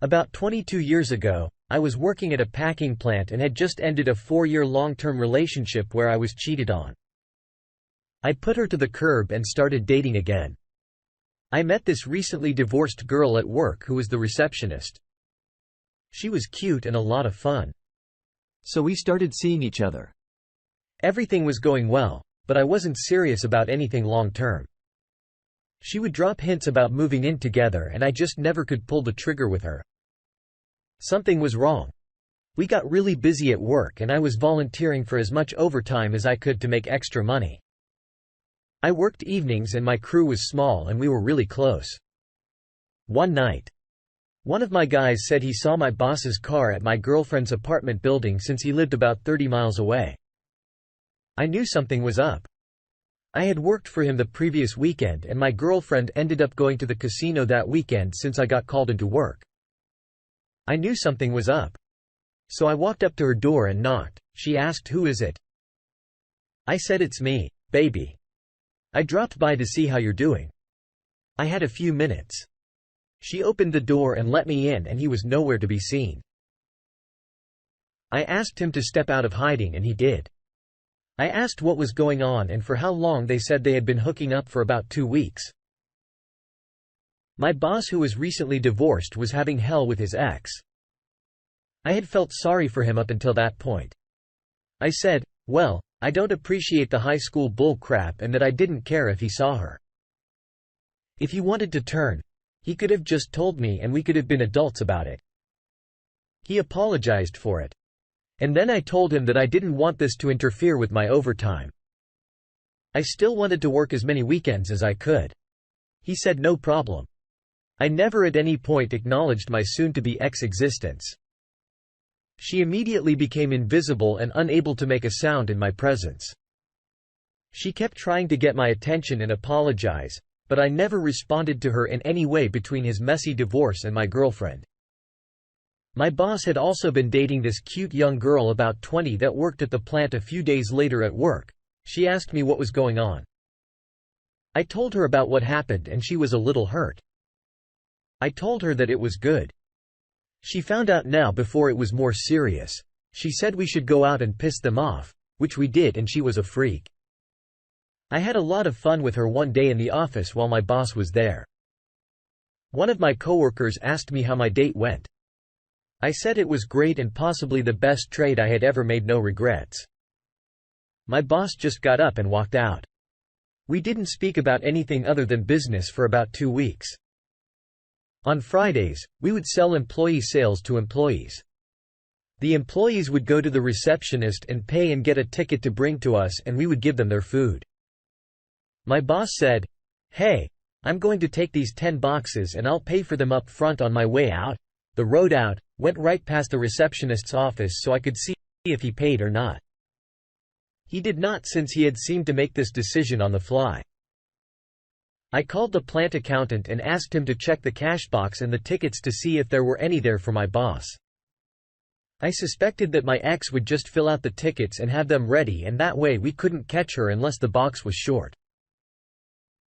About 22 years ago, I was working at a packing plant and had just ended a 4-year long-term relationship where I was cheated on. I put her to the curb and started dating again. I met this recently divorced girl at work who was the receptionist. She was cute and a lot of fun. So we started seeing each other. Everything was going well, but I wasn't serious about anything long-term. She would drop hints about moving in together and I just never could pull the trigger with her. Something was wrong. We got really busy at work and I was volunteering for as much overtime as I could to make extra money. I worked evenings and my crew was small and we were really close. One night, one of my guys said he saw my boss's car at my girlfriend's apartment building since he lived about 30 miles away. I knew something was up. I had worked for him the previous weekend and my girlfriend ended up going to the casino that weekend since I got called into work. I knew something was up. So I walked up to her door and knocked. She asked, "Who is it?" I said, "It's me, baby. I dropped by to see how you're doing." I had a few minutes. She opened the door and let me in and he was nowhere to be seen. I asked him to step out of hiding and he did. I asked what was going on and for how long. They said they had been hooking up for about 2 weeks. My boss, who was recently divorced, was having hell with his ex. I had felt sorry for him up until that point. I said, "Well, I don't appreciate the high school bull crap and that I didn't care if he saw her. If he wanted to turn, he could have just told me and we could have been adults about it." He apologized for it. And then I told him that I didn't want this to interfere with my overtime. I still wanted to work as many weekends as I could. He said no problem. I never at any point acknowledged my soon-to-be ex existence. She immediately became invisible and unable to make a sound in my presence. She kept trying to get my attention and apologize, but I never responded to her in any way between his messy divorce and my girlfriend. My boss had also been dating this cute young girl about 20 that worked at the plant a few days later at work. She asked me what was going on. I told her about what happened and she was a little hurt. I told her that it was good. She found out now before it was more serious. She said we should go out and piss them off, which we did, and she was a freak. I had a lot of fun with her one day in the office while my boss was there. One of my coworkers asked me how my date went. I said it was great and possibly the best trade I had ever made, no regrets. My boss just got up and walked out. We didn't speak about anything other than business for about 2 weeks. On Fridays, we would sell employee sales to employees. The employees would go to the receptionist and pay and get a ticket to bring to us and we would give them their food. My boss said, "Hey, I'm going to take these 10 boxes and I'll pay for them up front on my way out." The road out went right past the receptionist's office so I could see if he paid or not. He did not, since he had seemed to make this decision on the fly. I called the plant accountant and asked him to check the cash box and the tickets to see if there were any there for my boss. I suspected that my ex would just fill out the tickets and have them ready, and that way we couldn't catch her unless the box was short.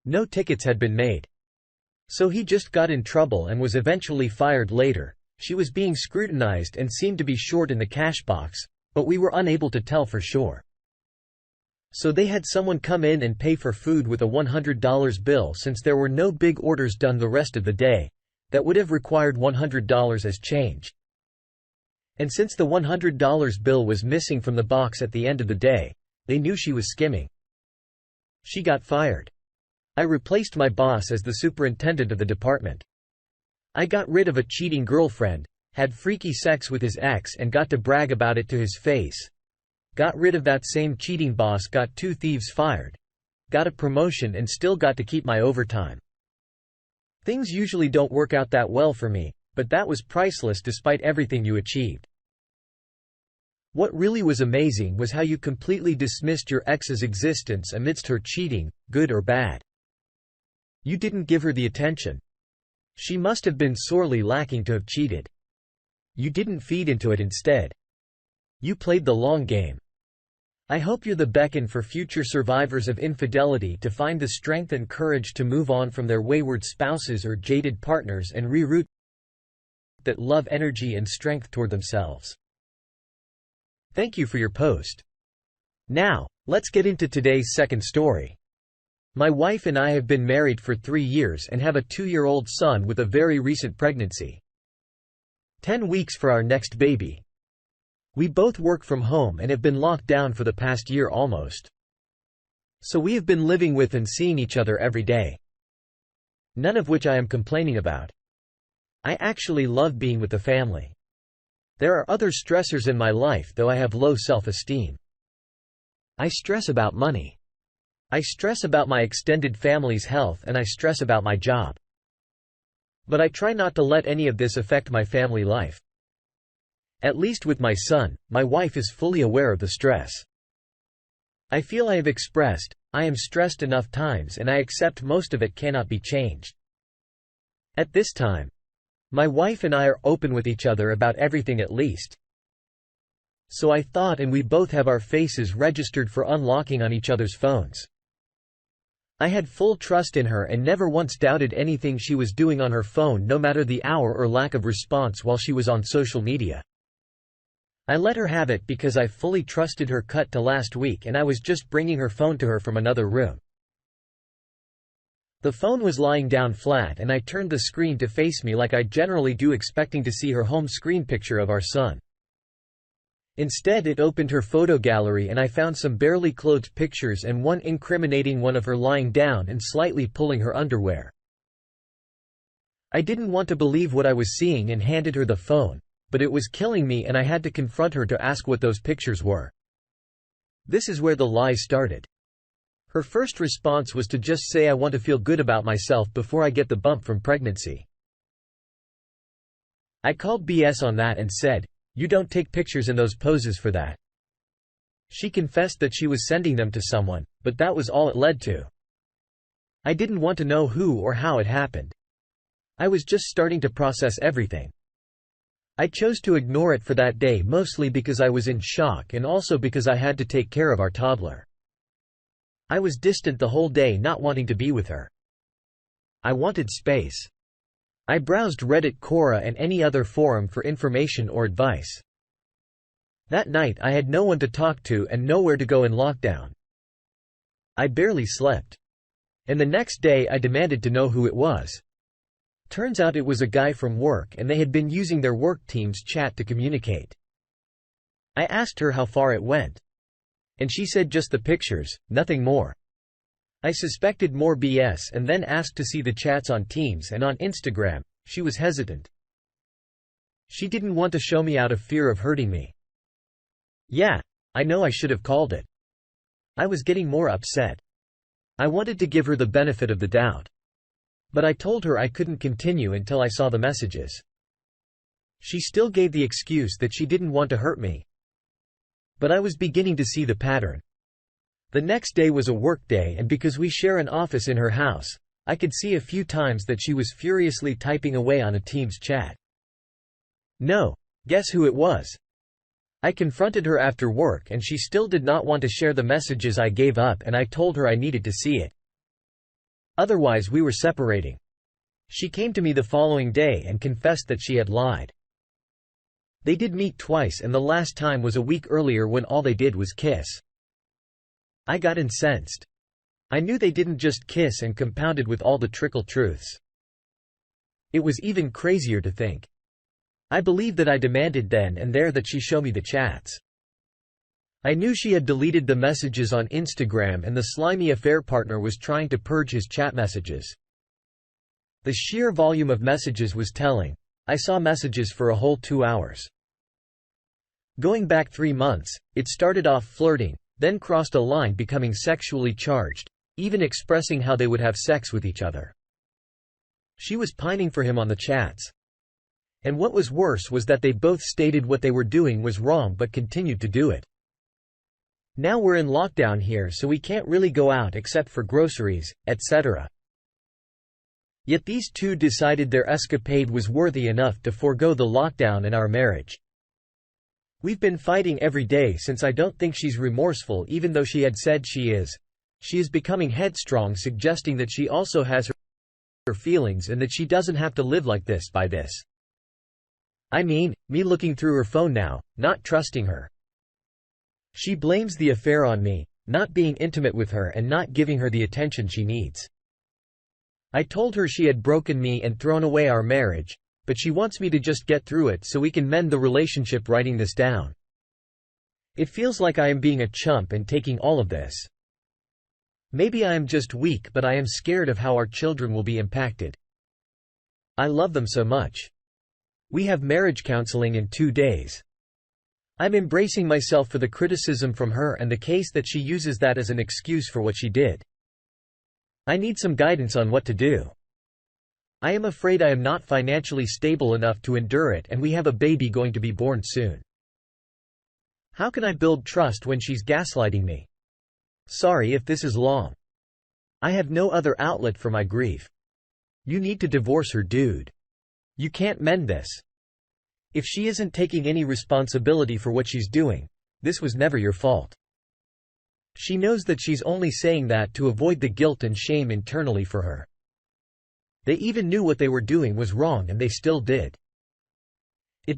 No tickets had been made. So he just got in trouble and was eventually fired later. She was being scrutinized and seemed to be short in the cash box, but we were unable to tell for sure. So they had someone come in and pay for food with a $100 bill, since there were no big orders done the rest of the day that would have required $100 as change. And since the $100 bill was missing from the box at the end of the day, they knew she was skimming. She got fired. I replaced my boss as the superintendent of the department. I got rid of a cheating girlfriend, had freaky sex with his ex and got to brag about it to his face. Got rid of that same cheating boss, got 2 thieves fired. Got a promotion and still got to keep my overtime. Things usually don't work out that well for me, but that was priceless despite everything you achieved. What really was amazing was how you completely dismissed your ex's existence amidst her cheating, good or bad. You didn't give her the attention. She must have been sorely lacking to have cheated. You didn't feed into it instead. You played the long game. I hope you're the beacon for future survivors of infidelity to find the strength and courage to move on from their wayward spouses or jaded partners and reroute that love, energy and strength toward themselves. Thank you for your post. Now, let's get into today's second story. My wife and I have been married for 3 years and have a 2-year-old son with a very recent pregnancy. 10 weeks for our next baby. We both work from home and have been locked down for the past year almost. So we have been living with and seeing each other every day. None of which I am complaining about. I actually love being with the family. There are other stressors in my life, though I have low self-esteem. I stress about money. I stress about my extended family's health and I stress about my job. But I try not to let any of this affect my family life. At least with my son, my wife is fully aware of the stress. I feel I have expressed, I am stressed enough times and I accept most of it cannot be changed. At this time, my wife and I are open with each other about everything at least. So I thought, and we both have our faces registered for unlocking on each other's phones. I had full trust in her and never once doubted anything she was doing on her phone, no matter the hour or lack of response while she was on social media. I let her have it because I fully trusted her. Cut to last week and I was just bringing her phone to her from another room. The phone was lying down flat and I turned the screen to face me like I generally do, expecting to see her home screen picture of our son. Instead, it opened her photo gallery and I found some barely clothed pictures and one incriminating one of her lying down and slightly pulling her underwear. I didn't want to believe what I was seeing and handed her the phone, but it was killing me and I had to confront her to ask what those pictures were. This is where the lie started. Her first response was to just say, I want to feel good about myself before I get the bump from pregnancy. I called BS on that and said, you don't take pictures in those poses for that. She confessed that she was sending them to someone, but that was all it led to. I didn't want to know who or how it happened. I was just starting to process everything. I chose to ignore it for that day, mostly because I was in shock and also because I had to take care of our toddler. I was distant the whole day, not wanting to be with her. I wanted space. I browsed Reddit, Quora and any other forum for information or advice. That night I had no one to talk to and nowhere to go in lockdown. I barely slept. And the next day I demanded to know who it was. Turns out it was a guy from work and they had been using their work team's chat to communicate. I asked her how far it went. And she said just the pictures, nothing more. I suspected more BS and then asked to see the chats on Teams and on Instagram. She was hesitant. She didn't want to show me out of fear of hurting me. Yeah, I know I should have called it. I was getting more upset. I wanted to give her the benefit of the doubt. But I told her I couldn't continue until I saw the messages. She still gave the excuse that she didn't want to hurt me. But I was beginning to see the pattern. The next day was a work day and because we share an office in her house, I could see a few times that she was furiously typing away on a Teams chat. No, guess who it was? I confronted her after work and she still did not want to share the messages. I gave up and I told her I needed to see it. Otherwise we were separating. She came to me the following day and confessed that she had lied. They did meet twice and the last time was a week earlier when all they did was kiss. I got incensed. I knew they didn't just kiss and compounded with all the trickle truths. It was even crazier to think. I believe that I demanded then and there that she show me the chats. I knew she had deleted the messages on Instagram and the slimy affair partner was trying to purge his chat messages. The sheer volume of messages was telling. I saw messages for a whole 2 hours. Going back 3 months, it started off flirting, then crossed a line becoming sexually charged, even expressing how they would have sex with each other. She was pining for him on the chats. And what was worse was that they both stated what they were doing was wrong but continued to do it. Now we're in lockdown here so we can't really go out except for groceries, etc. Yet these two decided their escapade was worthy enough to forego the lockdown and our marriage. We've been fighting every day since. I don't think she's remorseful even though she had said she is. She is becoming headstrong, suggesting that she also has her feelings and that she doesn't have to live like this by this. I mean, me looking through her phone now, not trusting her. She blames the affair on me, not being intimate with her and not giving her the attention she needs. I told her she had broken me and thrown away our marriage, but she wants me to just get through it so we can mend the relationship. Writing this down. It feels like I am being a chump and taking all of this. Maybe I am just weak, but I am scared of how our children will be impacted. I love them so much. We have marriage counseling in 2 days. I'm embracing myself for the criticism from her and the case that she uses that as an excuse for what she did. I need some guidance on what to do. I am afraid I am not financially stable enough to endure it, and we have a baby going to be born soon. How can I build trust when she's gaslighting me? Sorry if this is long. I have no other outlet for my grief. You need to divorce her, dude. You can't mend this. If she isn't taking any responsibility for what she's doing, this was never your fault. She knows that she's only saying that to avoid the guilt and shame internally for her. They even knew what they were doing was wrong and they still did.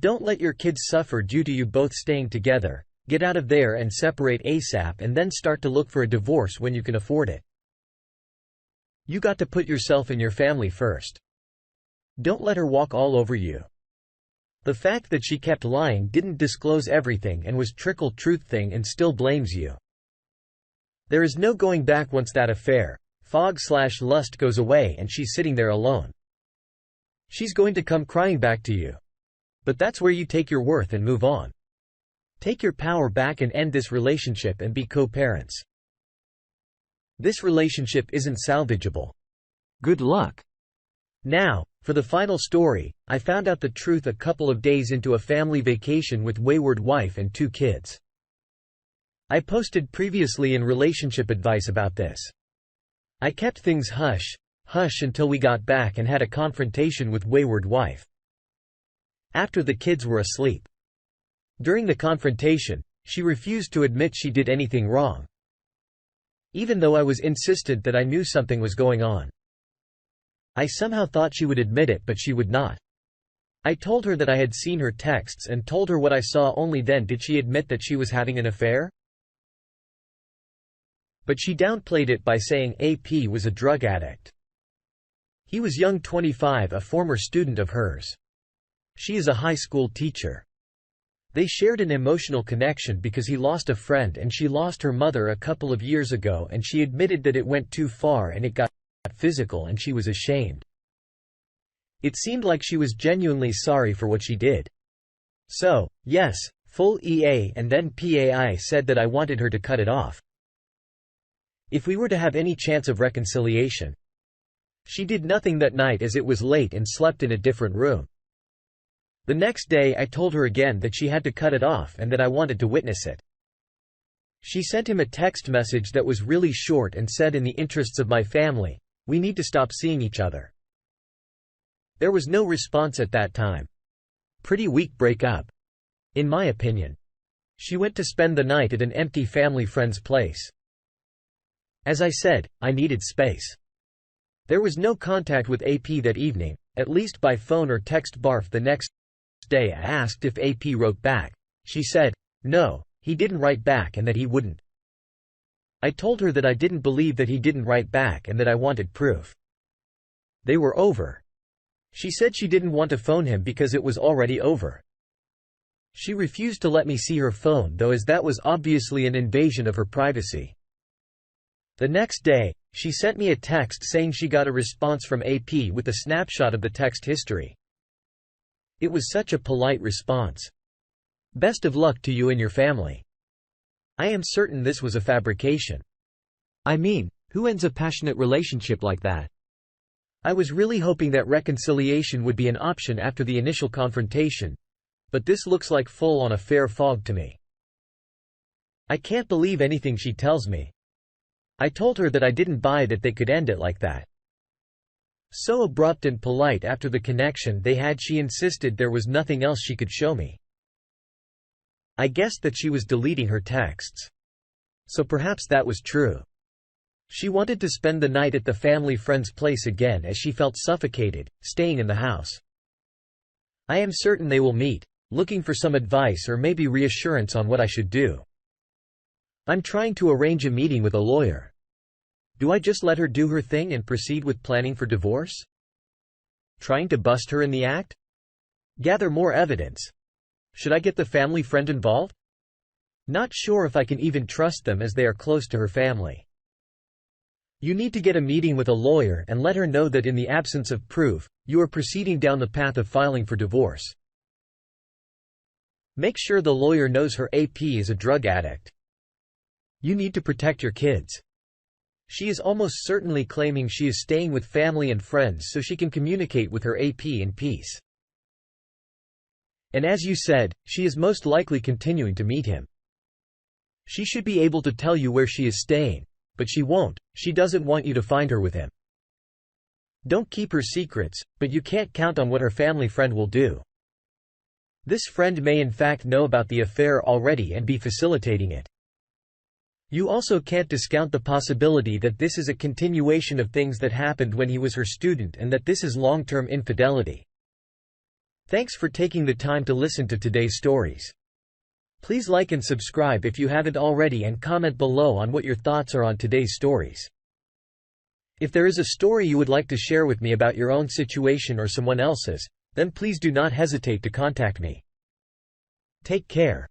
Don't let your kids suffer due to you both staying together. Get out of there and separate ASAP and then start to look for a divorce when you can afford it. You got to put yourself and your family first. Don't let her walk all over you. The fact that she kept lying, didn't disclose everything and was trickle-truth-thing and still blames you. There is no going back once that affair, fog/lust goes away and she's sitting there alone. She's going to come crying back to you. But that's where you take your worth and move on. Take your power back and end this relationship and be co-parents. This relationship isn't salvageable. Good luck. Now, for the final story, I found out the truth a couple of days into a family vacation with wayward wife and 2 kids. I posted previously in relationship advice about this. I kept things hush until we got back and had a confrontation with wayward wife. After the kids were asleep. During the confrontation, she refused to admit she did anything wrong. Even though I was insistent that I knew something was going on. I somehow thought she would admit it, but she would not. I told her that I had seen her texts and told her what I saw. Only then did she admit that she was having an affair. But she downplayed it by saying AP was a drug addict. He was young, 25, a former student of hers. She is a high school teacher. They shared an emotional connection because he lost a friend and she lost her mother a couple of years ago, and she admitted that it went too far and it got physical and she was ashamed. It seemed like she was genuinely sorry for what she did. So, yes, full EA and then PAI said that I wanted her to cut it off. If we were to have any chance of reconciliation. She did nothing that night as it was late and slept in a different room. The next day I told her again that she had to cut it off and that I wanted to witness it. She sent him a text message that was really short and said, in the interests of my family, we need to stop seeing each other. There was no response at that time. Pretty weak breakup. In my opinion. She went to spend the night at an empty family friend's place. As I said, I needed space. There was no contact with AP that evening, at least by phone or text. Barf. The next day I asked if AP wrote back. She said, no, he didn't write back and that he wouldn't. I told her that I didn't believe that he didn't write back and that I wanted proof. They were over. She said she didn't want to phone him because it was already over. She refused to let me see her phone though, as that was obviously an invasion of her privacy. The next day, she sent me a text saying she got a response from AP with a snapshot of the text history. It was such a polite response. Best of luck to you and your family. I am certain this was a fabrication. I mean, who ends a passionate relationship like that? I was really hoping that reconciliation would be an option after the initial confrontation, but this looks like full-on affair fog to me. I can't believe anything she tells me. I told her that I didn't buy that they could end it like that. So abrupt and polite after the connection they had. She insisted there was nothing else she could show me. I guessed that she was deleting her texts. So perhaps that was true. She wanted to spend the night at the family friend's place again as she felt suffocated, staying in the house. I am certain they will meet, looking for some advice or maybe reassurance on what I should do. I'm trying to arrange a meeting with a lawyer. Do I just let her do her thing and proceed with planning for divorce? Trying to bust her in the act? Gather more evidence. Should I get the family friend involved? Not sure if I can even trust them as they are close to her family. You need to get a meeting with a lawyer and let her know that in the absence of proof, you are proceeding down the path of filing for divorce. Make sure the lawyer knows her AP is a drug addict. You need to protect your kids. She is almost certainly claiming she is staying with family and friends so she can communicate with her AP in peace. And as you said, she is most likely continuing to meet him. She should be able to tell you where she is staying, but she won't. She doesn't want you to find her with him. Don't keep her secrets, but you can't count on what her family friend will do. This friend may in fact know about the affair already and be facilitating it. You also can't discount the possibility that this is a continuation of things that happened when he was her student and that this is long-term infidelity. Thanks for taking the time to listen to today's stories. Please like and subscribe if you haven't already and comment below on what your thoughts are on today's stories. If there is a story you would like to share with me about your own situation or someone else's, then please do not hesitate to contact me. Take care.